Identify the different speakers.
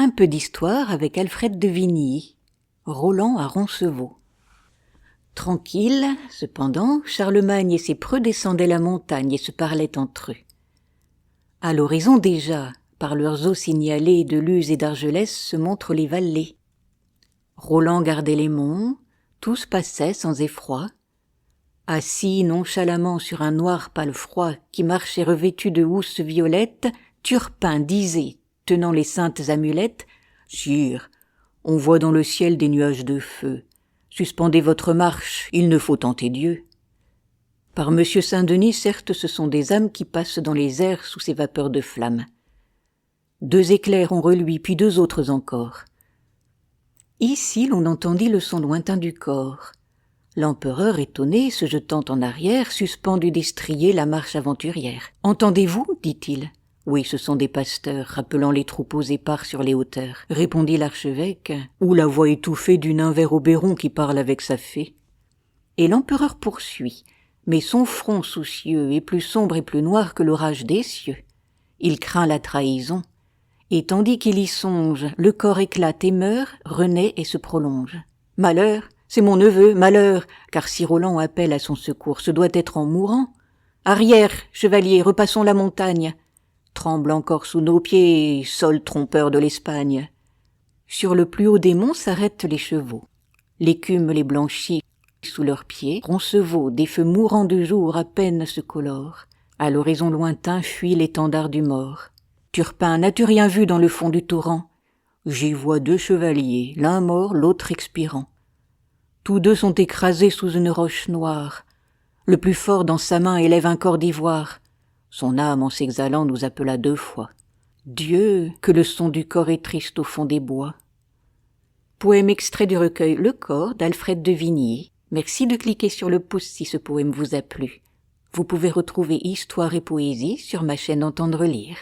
Speaker 1: Un peu d'histoire avec Alfred de Vigny, Roland à Roncevaux. Tranquille, cependant, Charlemagne et ses preux descendaient la montagne et se parlaient entre eux. À l'horizon déjà, par leurs eaux signalées de Luz et d'Argelès se montrent les vallées. Roland gardait les monts, tous passaient sans effroi. Assis nonchalamment sur un noir palefroid qui marchait revêtu de housses violettes, Turpin disait, tenant les saintes amulettes, « Sire, on voit dans le ciel des nuages de feu. Suspendez votre marche, il ne faut tenter Dieu. » Par Monsieur Saint-Denis, certes, ce sont des âmes qui passent dans les airs sous ces vapeurs de flammes. 2 éclairs ont reluit, puis 2 autres encore. Ici, l'on entendit le son lointain du cor. L'empereur, étonné, se jetant en arrière, suspendit d'estrier la marche aventurière. « Entendez-vous » dit-il. « Oui, ce sont des pasteurs, rappelant les troupeaux épars sur les hauteurs. » Répondit l'archevêque, ou la voix étouffée du nain vert Oberon qui parle avec sa fée. Et l'empereur poursuit, mais son front soucieux est plus sombre et plus noir que l'orage des cieux. Il craint la trahison, et tandis qu'il y songe, le corps éclate et meurt, renaît et se prolonge. « Malheur, c'est mon neveu, malheur, car si Roland appelle à son secours, ce doit être en mourant. Arrière, chevalier, repassons la montagne. Tremble encore sous nos pieds, sol trompeur de l'Espagne. » Sur le plus haut des monts s'arrêtent les chevaux. L'écume les blanchit sous leurs pieds. Roncevaux, des feux mourants de jour, à peine se colore. À l'horizon lointain fuit l'étendard du mort. Turpin, n'as-tu rien vu dans le fond du torrent ? J'y vois 2 chevaliers, l'un mort, l'autre expirant. Tous 2 sont écrasés sous une roche noire. Le plus fort dans sa main élève un corps d'ivoire. Son âme, en s'exhalant, nous appela 2 fois. Dieu, que le son du corps est triste au fond des bois. Poème extrait du recueil Le Corps d'Alfred de Vigny. Merci de cliquer sur le pouce si ce poème vous a plu. Vous pouvez retrouver Histoire et poésie sur ma chaîne Entendre lire.